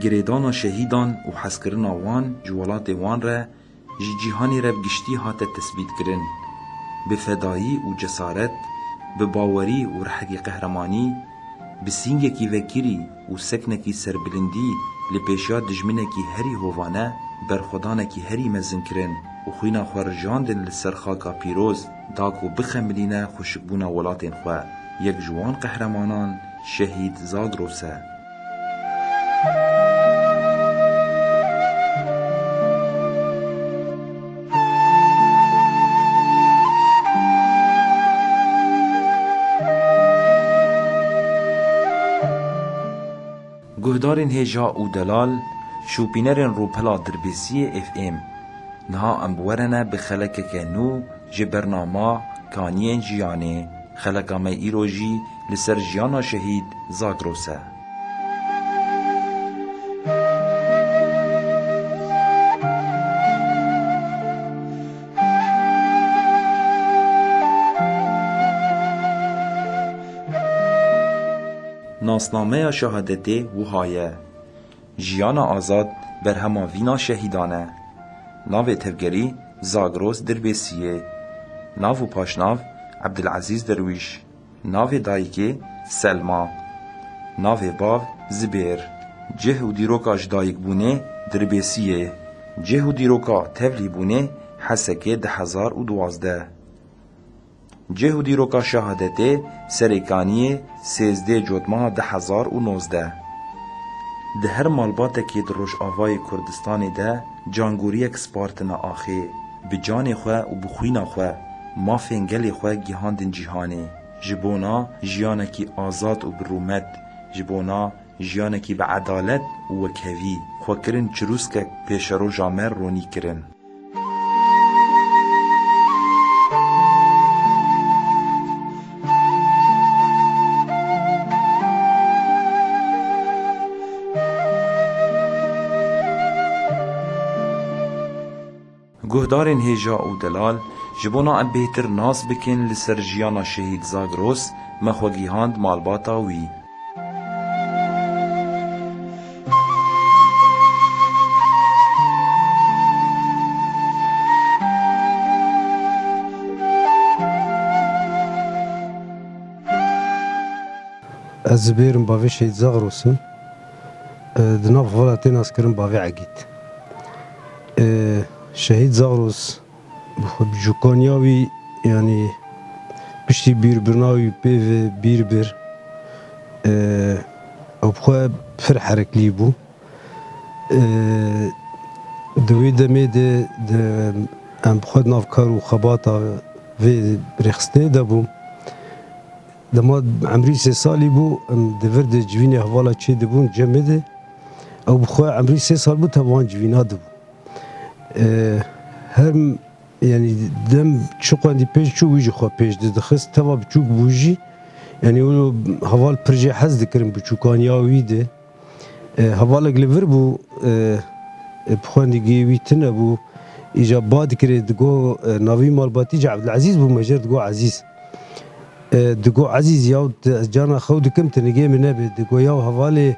گریدانا شهیدان و حسکرنا وان جوالات وان را جی جیهانی را بگشتی هات تثبیت کرن به فدایی و جسارت، به باوری و رحقی قهرمانی، به سینگکی وکیری و سکنکی سربلندی لپیشیا دجمنکی هری هوانه برخودانکی هری مزن کرن و خوینا خورجاندن لسر خاکا پیروز داکو بخملینه خوشکبونا ولاتین خواه یک جوان قهرمانان شهید زاگروسه. گهدارین هیجا و دلال شوپینرین روپلا دربیسی اف ام نها امبورنه به خلک کنو جبرناما کانین جیانه خلکامه ایروژی لسر جیانا شهید زاگروسه. ناسنامه شهادتی وهایه جیانا آزاد بر هما وینا شهیدانه ناو تفگری زاگروس دربیسیه ناو پاشناو عبدالعزیز درویش ناو دایکی سلما ناو باو زبیر جه و دیروکا جدایک بونه دربیسیه جه و دیروکا تفلی بونه حسکه 1012 جه دیروکا شهادته سریکانی 13 جودما 2019 ده هر مالباته که در روش آوای کردستانی ده جانگوری اکسپارتنا آخی به جان خواه و بخوینا خواه ما فنگل خواه گیهاندن جیهانی جبونا جیانکی آزاد و برومت جبونا جیانکی به عدالت و وکوی خواه کرن چروس که پیشرو جامر رونی کرن. گهدارین هیجا و دلال جبونا ام بهتر ناس بکن لسر جیانا شهید زاگروس مخوگیهاند مالباتا وی. از بیرم باوی شهید زاگروسم دناف ولاتین از کرم باوی عگید شهید زاگروس بجوکانیاوی یعنی پشتی بیربرناوی پیو بیربر او بخواه پر حرکلی بو دوی دمی ده ام بخواه نافکار و خباتا وی رخسته ده بو دما عمری 3 سالی بو دورد جوین حوالا چه ده بون جمع ده او بخواه عمری 3 سال بو توان جوینا ده بو هم yani dem çok andi pej çok ucu xo pej de xist tava çok buji yani o haval proje haz dikrim bu çukaniya wide havala glever bu bxandi gewitine bu icabad kire digo navi malbati Abdulaziz bu mejer digo aziz digo aziz ya cana xaw dikim tenige mine be digo ya havale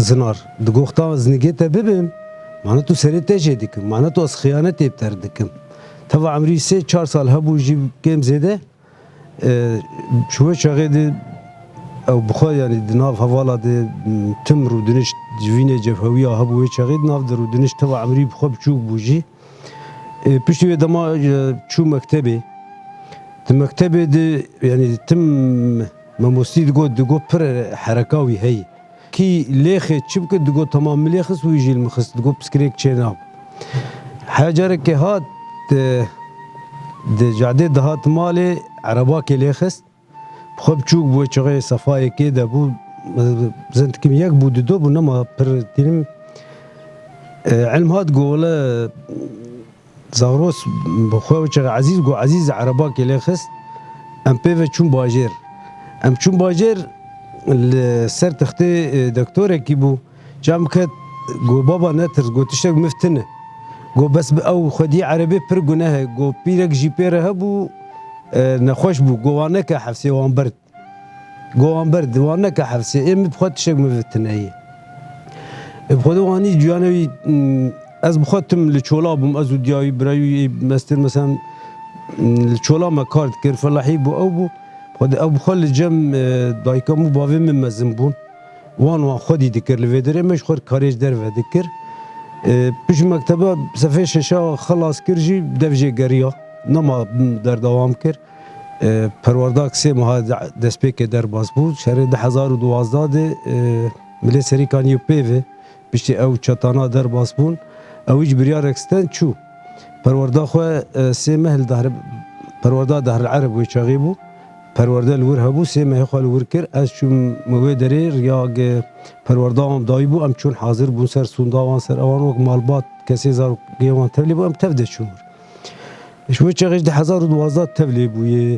zinar digo xta znigete bibim معنی تو سری تجه دیکم معنی تو از خیانت ابتر دیکم تا عمری 3-4 سال هبو جی کم زده شوی چاقی دی او بخواه یعنی دناف حوالا دی تم رو دنش جوین جفهوی هبوی چاقی دناف در رو دنش تا عمری بخواه بچوک بوجی پشتی دما چو مکتبه تم مکتبه دی یعنی تم مموستی دگو پر حرکاوی هی کی لیخه چی بکد دگو تمام لیخس وی جیل مخست دگو پسکریک چه ناب حجاره که هات ده جعده دهات مال عربا كلي خست خب چوك بو چغه صفای که ده بو زند کم یک بود دو بو نما پر دینم علم هات گوله زاغروس بخواه چغه عزیز گو عزیز عربا کلي خست ام پیو چون باجر ام چون باجر سر تخته دکتور کی بو جام کت گو بابا نترس گو تشتک مفتنه گو بس او خودی عربی پر گناه گو پیرک جی پیره هبو نخوش بو گو وانه که حفظی وان برد گو وان برد وانه که حفظی ایم بخواد تشتک مفتنه ای بخواد وانی جوانوی از بخوادتم لچولا بوم از دیایی برای مستر مثلا لچولا ما کارت کر فلاحی بو او بو خود او بخل جم دایکمو باوی من مزن بون وان خودی دکر لویدره مش خور کاریج در و دکر پیش مکتبه صفحه ششا خلاص کر جی دفجه گریا نما در دوام کر پرورداک سه ماه دست پیک در باز بود شهر 2012 ده ملی سریکانیو پیوه پشتی او چتانا در باز بون اویج بریار اکستن چو پروردا خو سه محل دهر پروردا دهر العرب ویچاغی بو پرورده الور هبو سه مه خال ور کر از چون موی دری ریاگ پرورده هم دای بو ام چون حاضر بون سر سوندا وان سر اوان وک مالبات کسی زار گیوان تبلی بو ام تفده چون شو چغش ده 2012 تبلی بو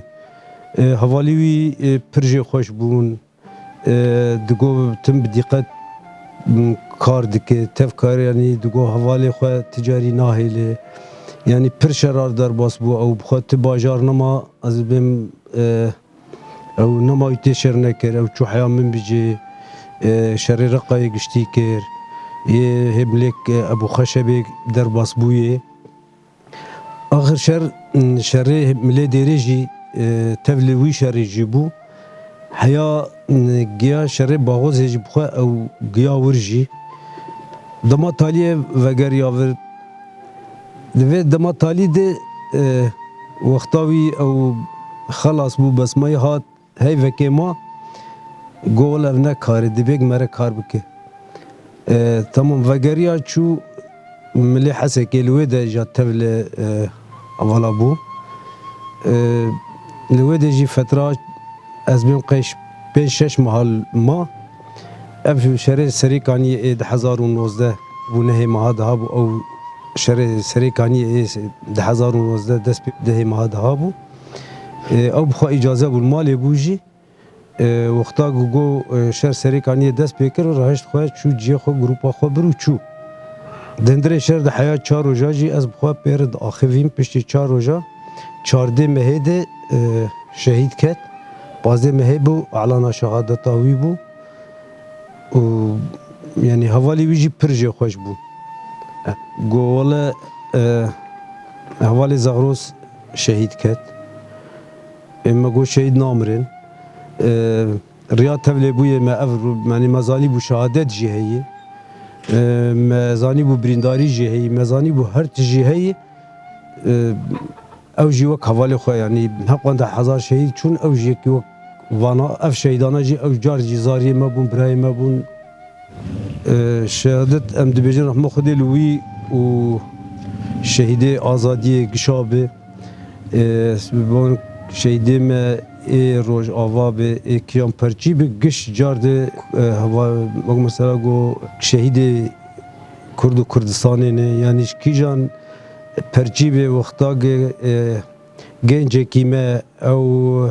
حوالی وی پرژه خوش بون دگو تم بدقت کار دکه تف کار یعنی دگو حوالی خو تجاری ناهله یعنی پر شرار در باس بو او بخواد بازار نما از بیم او نما يتشر نكر او چوحيا من بيجي شر رقاي قشتي كير هبلك ابو خشبي در باسبويه اخر شر ملي ديريجي تبلي وي شر يجيبو حيا جيا شر باغوز يجيب خو او جيا ورجي دما تاليه وگر ياور دما تالي دي وقتاوي او خلاص بو بس ما هات هی وکی ما گول او نه کاری دیبگ مره کار بکه تمام وگریا چو ملی حسه کلوه ده جا تبل اولا بو لوه ده جی فتره از بیم قیش 5-6 محل ما اف شهر سریکانی 2019 بو نه ماه ده بو او شهر سریکانی 2019 دست ده ماه ده بو او بخوا اجازه بول مال بوجی وقتا گو شهر سریکانی دست پیکر راهشت خواهد چو جی خو گروپا خو برو چو دندره شهر ده حیات 4 روزا جی از بخوا پرد آخویم پشتی 4 روزا 14 مهه ده شهید کت 15 مهه بو اعلان شهادت آوی بو و یعنی حوالی ویجی پرجه خوش بو گو والا حوالی زغروس شهید کت اما گو شهید نامرین رياض تبلي بويه ما يعني مزاني بو شهادت جي هي مزاني بو برينداري جي هي مزاني بو هرت جي هي او جي وك حوالي خو يعني حقا ده 1000 شهيد چون او جي وك وانا اف شهيدانا جي او جار جي زاري ما بون براي ما بون شهادت ام دبيجن رحمه خدي لوي و شهيدي آزادي قشابه بون شهيدي ما ای روز آوا به کیام پرچی به گش جارده هوا مثلا گو شهید کرد و کردستان نه یعنی کی جان پرچی به وقتا گنج کیمه او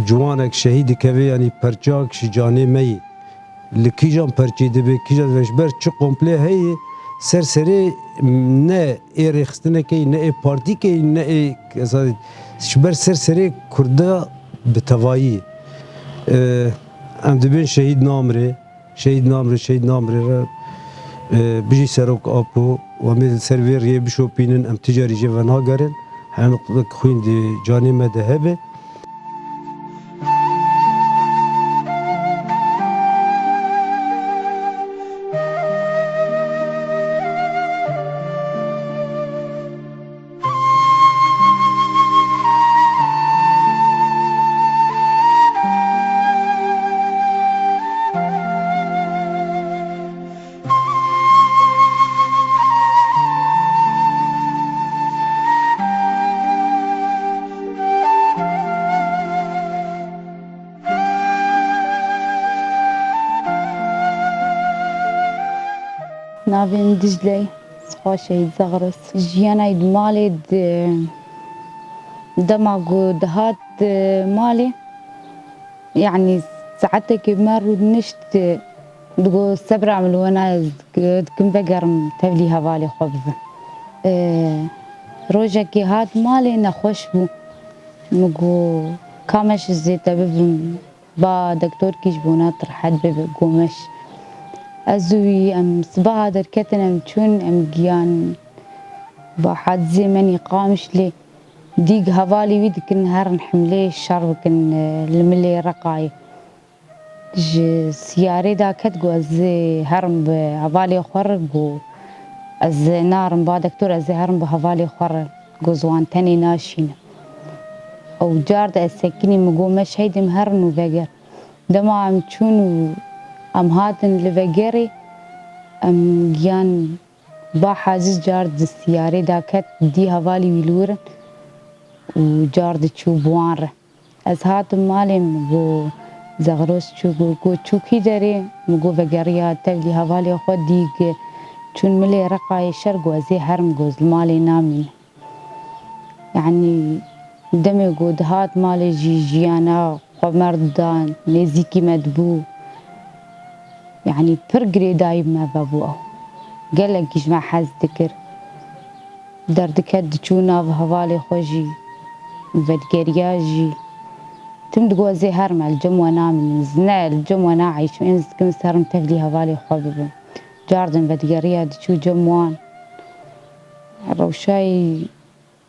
جوانک شهید کوي یعنی پرچاک شجانه می لکی جان پرچی ده به کی جان وشبر چه کمپله هی سرسری نه ای رخصتنه کی نه ای پارتی کی نه ای شبر سرسری کرده به توایی ام دبین شهید نامره را بجی سروک آپو و میل سرویر یه بشو پینن ام تجاری جوان ها گرن هم خوین دی جانی مدهبه نافين دجلي سخوشي زغرس جيانا يد مالي دماغو دهات مالي يعني ساعتك مرود نشت دقو سبرع من وانا كم بقرم تبلي هوالي خبز روجا كي هات مالي نخوش بو مقو كامش الزيتا ببن با دكتور كيش بونات رحد بقومش أزوي أم صباح دركتن أم تشون أم جيان بحد زمني قامش لي ديق هوالي ويدكن هرن حملي الشرب كن الملي رقاي سياري دا كتقو از هرم بهوالي خورقو از نارم با دكتور از هرم بهوالي خور جوزوان تاني ناشين او جارد السكيني مقو مش هيدي مهرن وفقر دما عم تشون ام هاتن لفقري ام جيان با حازز جارد السياري دا كت دي هوالي ويلورن وجارد تشو بوانره از هاتم مالي مقو زغروس چو چوکی داره مگو وگریا تبلی حوالی خود دیگه چون ملی رقای شرق و ازی هرم گوز مالی نامین يعني دمي قود هات مالي جيانا ومردان نزيكي مدبو يعني برقري دايب ما بابو قال لك ما حاز ذكر دردك هدشونا بهوالي خوجي بدقرياجي تمدقوا زي هرم الجمونا من زنا الجمونا عايش إنز كم سهرم تفلي هوالي خوبب جاردن بدقريا دشو جموان روشاي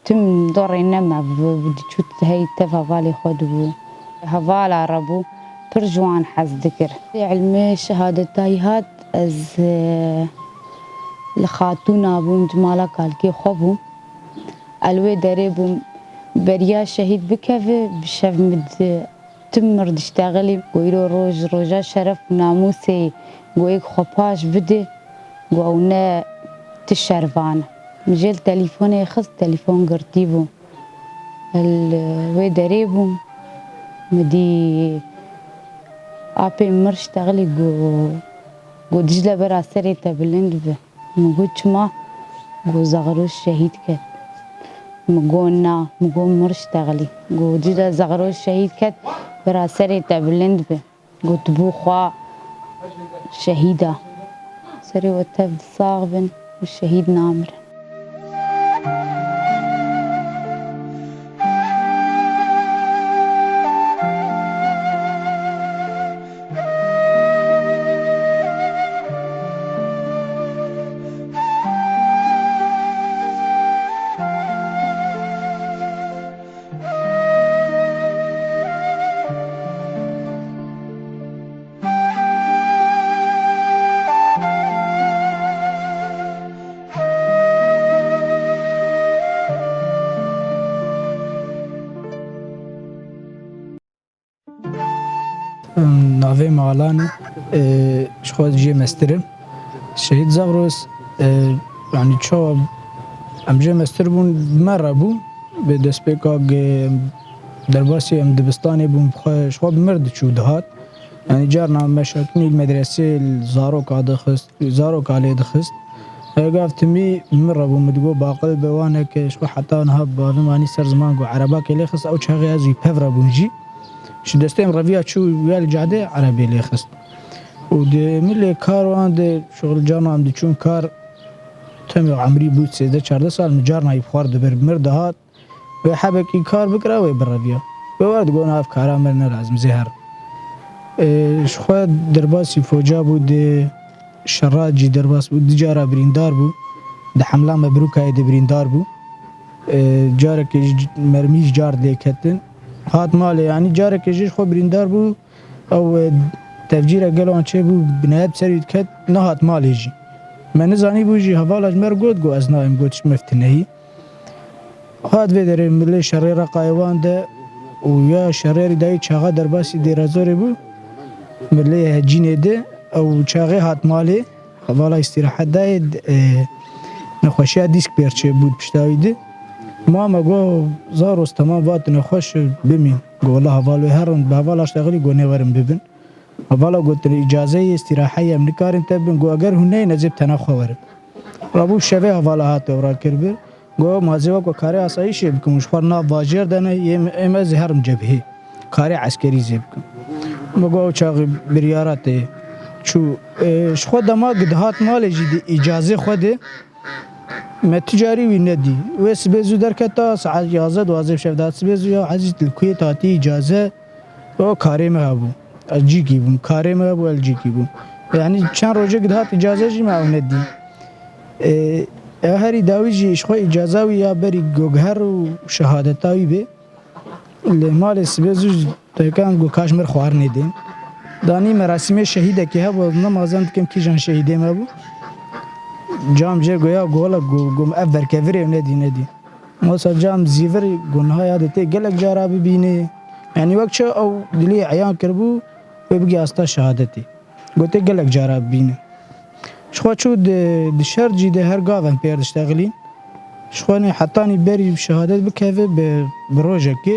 تم دور إنما بدشو هاي تف هوالي خودبو هوالا ربو برجوان حز ذكر علمي شهادة تايهات از لخاتونا بوم جمالا كالكي خوبو الوي دريبو بريا شهيد بكفي بشاف مد تمر تشتغلي ويرو روجا شرف ناموسي قويك خباش بدي قونا تشرفان مجال تليفوني خص تليفون قرتيبو الوي دريبو مدي ابي مر اشتغلي قو دجلة برا سري تبلند به مقوش ما قو زغروش شهيد كت مقولنا مقول مرشتغلي قو جدا زغروش شهيد كت برا سري تبلند به قو تبوخوا شهيدة سري وتبد صاغبن والشهيد نامر ناوی مالانه شخواد جی مسترم شهید زغروس يعني شو ام جي مستر بون مرة بو به دست پیکاگ درباسی ام دبستانی بون شو مرد شو دهات يعني جارنا مشاكني المدرسة زاروك دخست زاروك عليه دخست قافت مي مرة بو مدقو باقل بوانك شو حتى نهب بانماني سر زمان قو عرباك اللي خست او شاغي ازي بفرا بونجي شو دستم رفيات شو ويال جعده عربي اللي خست ودي ملي كاروان دي شغل جانا ام دي چون كار تم عمري بود 13 سال مجارنا يبخار دبر مرد هات وحبك كار بكره وبربيا وورد قونا اف كارا مرنا لازم زهر شخوا درباسي فوجا بود شراجي درباس بود جارا بريندار بو ده حمله مبروك هاي ده بريندار بو جارك مرميش جار ليكتن هات مالي يعني جارك جيش خو بريندار بو او تفجير قالوا چه بو بنهاد سريد كت نهات مالي جي ما نزاني بوجي هفالاج مرقود قو ازنايم قوتش مفتنهي هاد فيدر ملي شريرة قايوان ده ويا شريري داي چاغا درباسي دي رازوري بو ملي هجيني ده او چاغي هات مالي هفالا استراحة داي نخوشي ديسك بيرچه بود پشتاوي ده ماما قو زاروس تمام وات نخوش بمين قو الله هفالوي هرون بهفالاش تغلي قو نورم ببن هوالا قلت اجازه استراحه ام نکارن تبن گو اگر هنه نجیب تنها خبر رابو شوه هوالا هات ورا کربر گو مازیوا کو کاری آسایش بکمش خورنا واجر دنه یم ام زهرم جبهه کاری عسکری زبکم مگو چاغ بریارات چو شخو دما گدهات مال جدی اجازه خوده ما تجاری وی ندی و سبزو درکتا ساعت 11 12 شفدات سبزو یا عزیز الکوی تاتی اجازه و کاری ما بو الجی کی بو کاری ما بو الجی کی بو یعنی چند روزه گدهات اجازه جی ما ندی هری داویجی شخو اجازه و یا بری گوگهر و شهادتاوی به مال سبزو تکان گو کاشمر خوار ندین دانی مراسم شهید که هبو نمازند کم کی جان شهیده ما بو جام جه گویا گولا گم اول کفری ندی مثلا جام زیور گناه یادته گلک جارا ببینه یعنی وقت او دلی عیان کربو و بگی استا شهادتی گوته گلک جارا ببینه شخو چو د شهر جیده هر گاون پیر دشتغلی شخو نه حتی نی بری شهادت بکوه به روزه که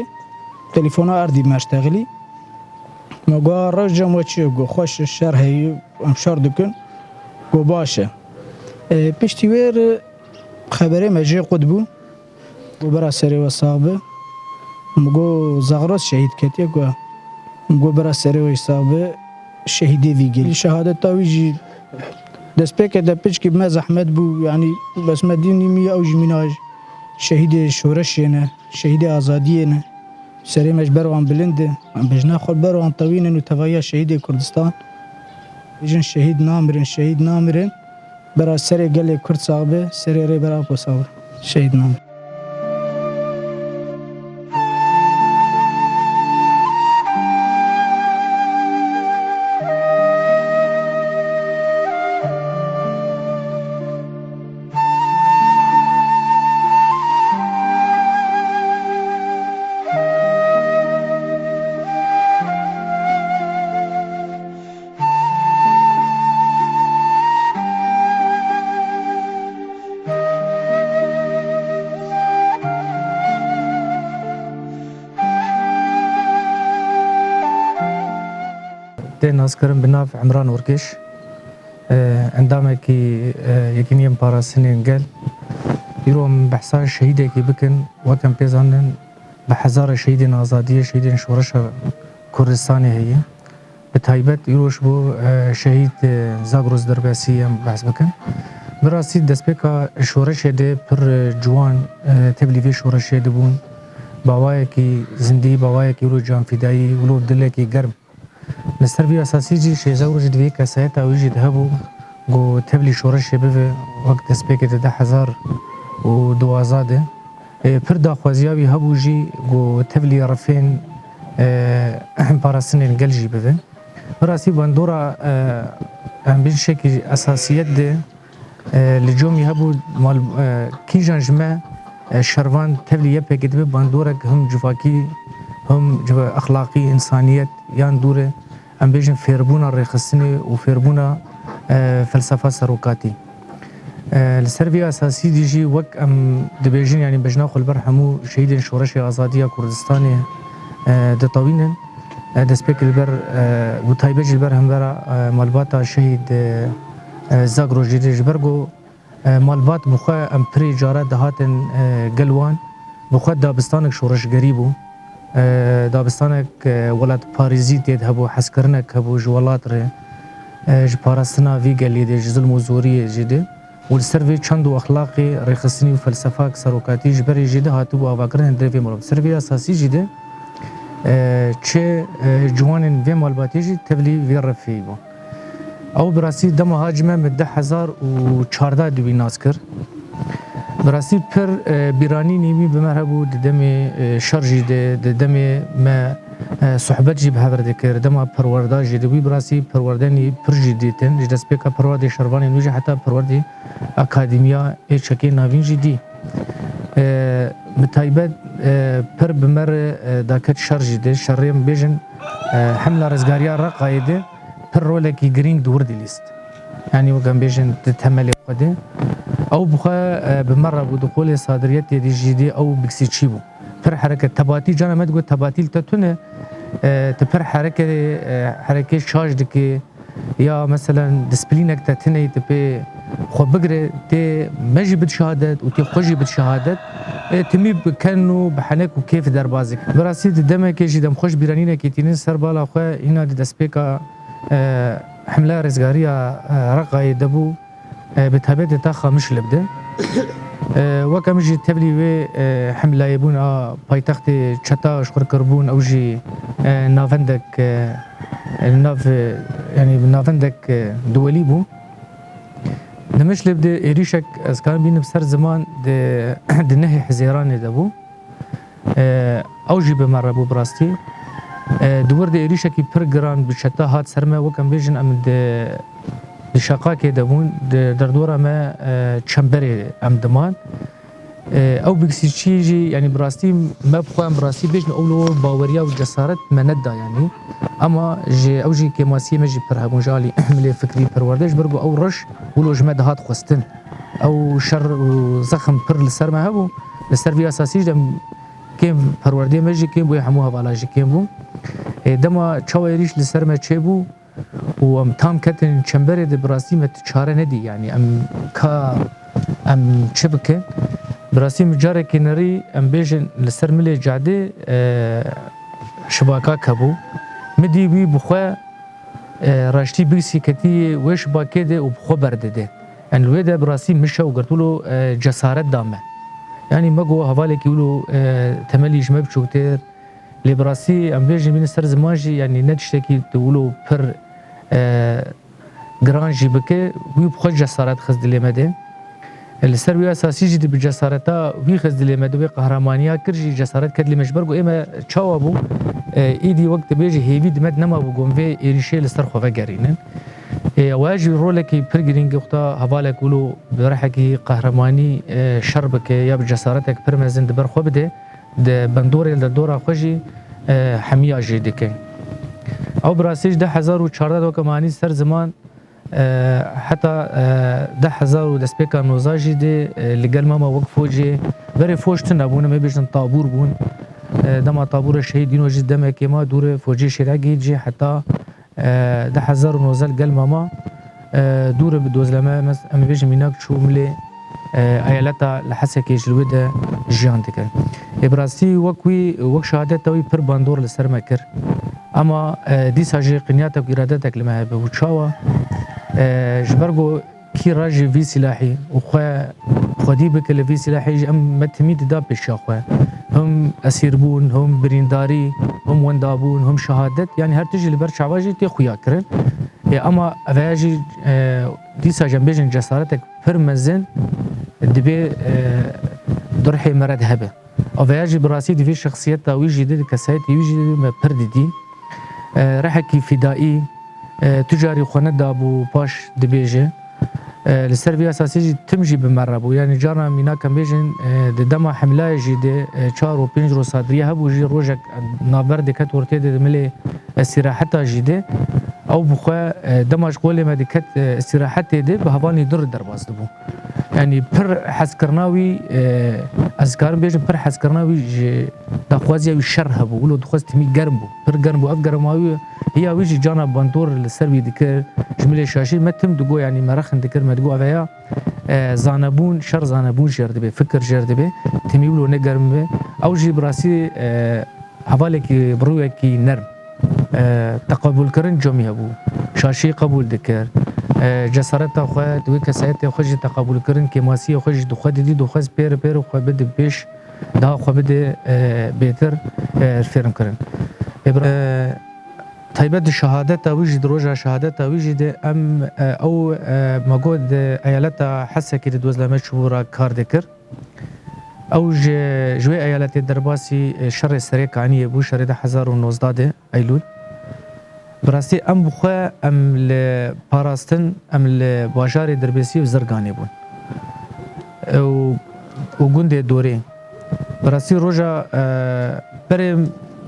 تلفن اردی مشتغلی مگا روزه مو چی گو خوش شرح ام شار دکن گو باشه پشتیویر خبری مجی قطبو گو برا سری و صاحبه مگو زغراس شهید کتیه گو برا سری و صاحبه شهیدی ویگلی شهادت تاویجی دست پیک ده پیچ که ما زحمت بو یعنی بس مدینی می او جمیناج شهید شورش نه شهید آزادی نه سری مجبر وان بلنده بجنا خود بر وان طویل و توایی شهید کردستان بجن شهید نامرن برا سری گلی کرد صاحبه سری ری برا پساور شهید نام ناسکرم بناف عمران ورکش عندما کی یکینیم پاراسنین گل یروم بحثا شهیده کی بکن وکم پیزانن به هزار شهید آزادی شهید شورش کردستان هیه به تایبت یروش بو شهید زاگروس درباسی بحث بکن براسی دسپیکا شورش ده پر جوان تبلیغی شورش ده بون باوای کی زندگی باوای کی رو جان فدایی ولو دل کی گرم لسربي اساسي جي شي زوج دوي كاسات او يجي ذهبوا جو تبلي شورش به وقت سبيك ده 1012 فردا خوازياوي هبو جي جو تبلي رفين باراسن الجلجي به راسي باندورا ام بشكل اساسيات ده لجوم يهبو مال كي جانجما شروان تبلي يبقى كده باندورا هم جفاكي هم اخلاقي انسانيت يان دوره ام بيجن فيربونا رخصني وفيربونا فلسفه سروقاتي السربي اساسي دي جي وك ام دبيجن يعني بجنا خل برحمو شهيد شورش ازاديه كردستان دطوينن دسبيك البر وتايبج البر هم برا مالباتا شهيد زاغرو جدي جبرغو مالبات بخوا ام بري جاره دهاتن قلوان بخوا دابستانك شورش غريبو دابستانك ولد باريزي تيد هبو حسكرنك هبو جوالات ره جبارستنا في قال لي ظلم وزوري جدي والسرفي چندو اخلاقي رخصني وفلسفه سروكاتي جبري جدي هاتو افاكرن درفي مول سرفي اساسي جدي چه جوانن في مالباتي جي تبلي في رفيبو او براسي دم هاجمه مده 1014 دوي ناسكر براسي پر بيراني نيمي بمرهبو دم شرجي دم ما صحبت جي بهبر دكر دم پروردا جدوي براسي پروردني پرجي ديتن جدس بك پرورد شرواني نوجي حتى پرورد اكاديميا اچكي ناوين جدي متايبت پر بمر داكت شرجي ده شريم بيجن حمله رزگاريا رقايده پر رولكي جرين دور دي ليست يعني وكان بيجن تتملي قده او بخا بمره بدخول صادريات دي جدي او بكسي تشيبو پر حركه تباتي جانا مدغو تباتيل تتونه تپر حرکه شاج دکی یا مثلا دسپلینک تتنی تپی خو بگره تی مجی بد شهادت و تی خوشی بد شهادت تمی بکنو بحنک و کیف در بازی براسی دمه که جدم خوش بیرانینه که تینین سر بالا خو اینا دسپیکا حمله رزگاریا رقای دبو به تابعیت تا خامش لبده وكم جي تبلي و حمله يبون بايتخت چتا شخر كربون او جي نافندك ناف يعني نافندك دولي بو نمش لبده اريشك از كان بين بسر زمان د نهي حزيران دبو او جي بمربو براستي دور د اريشك پرگران بچتا هات سرما وكم بيجن ام د شقاکه دبون در دوره ما چمبری ام دمان او بکسی چیجی یعنی براستی ما بخوام براستی بیشن اولو باوریا و جسارت مندا یعنی اما جی او جی که ماسی مجی پر همون جالی عمل فکری پروردش برگو او رش ولو جمد هات خوستن او شر و زخم پر لسر ما هبو لسر بی اساسی دم کم پروردی مجی کم بو همو حوالا جی کم بو دما چاویریش لسر ما چه بو و ام تام کتن چمبر د براستی مت چاره ندی یعنی ام چبکه براستی مجاره کناری ام بیجن لسر ملی جاده شباکا کبو مدی وی بخوا راشتی بیسی کتی وش باکه ده و بخوا برده ده یعنی لوی ده براستی مشه و گرتولو جسارت دامه یعنی مگو حواله کیولو تملی جمع بچوکتر لبراسي ام بيجي من سر زمانجي يعني ندشتكي تقولوا بر جرانجي بك وي بخوج جسارت خز دلمده السر اساسي جدي بجسارتا وي خز دلمده قهرمانيه كرجي جسارت كدلي مجبرغو اما تشاوبو ايدي وقت بيجي هيفي دمد نما بو في ايريشي لسر خوفا جارينن واجي رولكي برجرينج وقتا حواله كولو برحكي قهرماني شربك يا بجسارتك برمزن دبر خو بده د بندور د دورا خوشي حميه جديك او براسيج ده 1014 وكماني سر زمان حتى ده 1000 دسبيكا نوزاجي دي لقال ماما وقفو جي بري فوشتن ابونا ما بيجن طابور بون دما طابور الشهيدين وجي دم كيما دور فوجي شراقي جي حتى ده 1000 نوزال قال ماما دور بدوزلما ام بيجن مناك شو ملي ایالتا لحسکی جلوده جیان دکر ابراستی وک شهادت توی پر باندور لسر مکر اما دیسا جی قنیات و ارادتک لما به وچاوا جبرگو کی راجی وی سلاحی و خودی بکل وی سلاحی ام متمید دا بشاخوا هم اسیر بون هم برینداری هم وندابون هم شهادت یعنی هر تجی لبر شعواجی تی خویا کرن اما اویاجی دیسا جنبیجن جسارتک پر مزن دبي درحي مرد هبه او يجي براسي دي في شخصيتها ويجي دي كسايتي ويجي ما بردي رحكي فدائي تجاري خندا ابو باش دبيجه السيرفي اساسي تمجي بمربو يعني جارنا مينا كان بيجن دما حمله يجي دي چارو پنجرو صدريه هبو جي روجك نابرد كتورتي دي ملي استراحتها جدي او بخوا دماش قولي ما دكت استراحتي دي بهواني در درباز دبو يعني پر حسكرناوي ازكار بيجن پر حسكرناوي دخوازي الشر هبو ولو دخواز تمي قربو پر قربو اف قرماوي هي ويجي جانا باندور السربي دكر جملي شاشي متم دقو يعني مرخن دكر ما دقو افيا زانبون شر زانبون جردبه فكر جردبه تمي ولو نقرم او جي براسي حوالي برويكي نرم تقبل کرن جمعی هبو شاشی قبول دکر جسارت خو دوی کسایت خوش تقبل کرن که ماسی خوش دو خود دی دو خاص پیر خو بده پیش دا خو بده بهتر فرم کرن طيبت شهادت اوجي دروجه شهادت اوجي د ام او مجود ایالت حسکی د دوزلمه شورا کار دکر او جوی ایالت درباسی شر سریک عنی بو شر د 1019 ایلول براستی ام بخوا ام لپاراستن ام لباجار دربسی و زرگانی بون و گنده دوری براستی روژا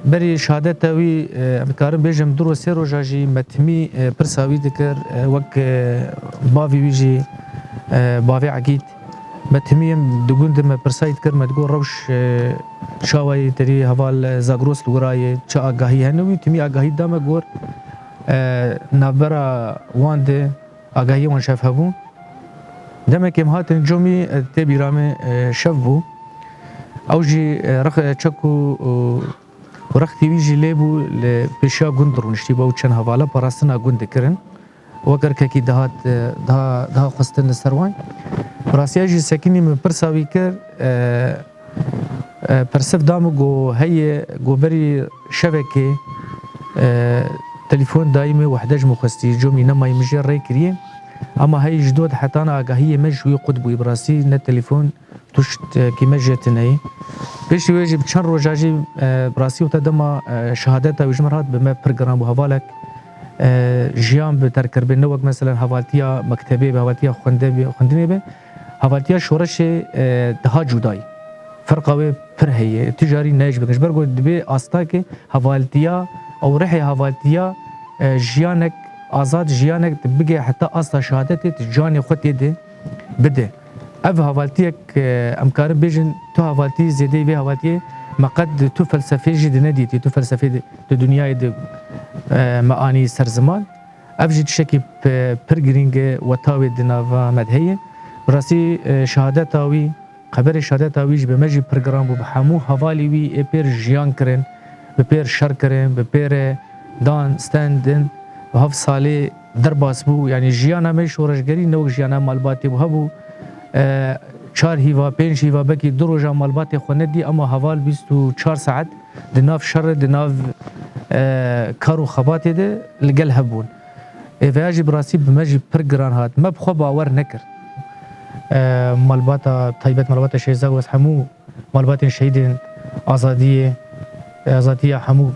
بری شهادت وی امکارم بیجم درو سه روژا جی متمی پرساوی دکر وک باوی وی جی باوی عقید متمیم دگوند ما پرسایت کرد مدگو روش شاوی تری حوال زاگروس لورای چه آگاهی هنوی تمی آگاهی دام گور نبرا وانده آگاهی وان شف هبون دم کم هاتن جومی تبیرام شف بو اوجی رخ چکو و رخ تیویجی لیبو لپیشا گندرونشتی با چند حواله پاراستنا گند کرن وگر که ده خستن لسروان راسیاجی سکینی من پرساوی کر پرسف دامو گو هی گو بری شبکه تليفون دائمي وحداج مخستي جومي نما يمجي الري كريم اما هي جدود حتى انا آگاهی مجوي قطبوي براسي نه تليفون تشت كي مجيتني بيش يجب چند روجاجي براسي وتدما شهادات وجمرات بما برنامج حوالك جيان بتركر بنوك مثلا حوالتيا مكتبي بحوالتيا خوندني به حوالتيا شورش ده جداي فرقه پر هي تجاري ناج بكش برغو دبي استاكي حوالتيا او رحي حوالتيا جيانك آزاد جيانك بقى حتى اصلا شهادتي جاني خوتي دي بده اف حوالتيك امكار بيجن تو حوالتي زيدي في حوالتي ما قد تو فلسفه جد نديتي تو فلسفه دنيا دي معاني سرزمان افجد شكي برجرينج وتاوي دنافا مدهيه براسي شهادتاوي خبر شهادتاويج بمجي برنامج بحمو حوالي وي بير جيان كرن بپیر شر کرن بپیر دان ستندن و هفت ساله درباس بو یعنی جیانا می شورشگری نو جیانا مالباتی بو هبو 4 هیوا 5 هیوا بکی دو روزا مالباتی خو ندی اما حوال 24 ساعت دناف شر دناف کارو خباتی ده لگل هبون ایواجی براسی بمجی پرگران هات مبخو باور نکر مالباتا طیبت مالباتا شیزاگ و همو مالبات شهیدین آزادی همو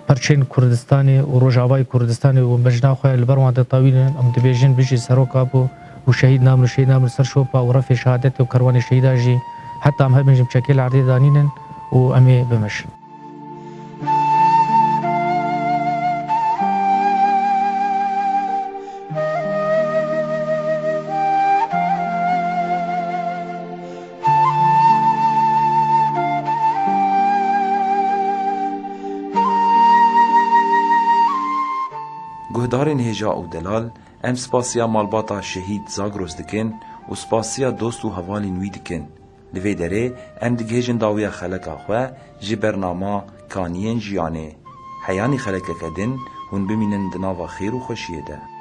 پرچین کردستانی و روجاوای کردستانی و مجنا خو البروان تطاوین ام دبیجن بجی سروکا بو و شهید نام سر شوپا و رفع شهادت و کروان شهیدا جی حتی هم بنجم شکل عرض دانینن و امی بمش گهدارین هجا و دلال ام سپاسیا مالباتا شهید زاگروس دکن و سپاسیا دوست و حوالین وی دکن لوی دره ام دگهجن داویا خلقا خواه جی برنامه کانین جیانه حیانی خلقه کدن هون بمینن دناوا خیر و خوشیه ده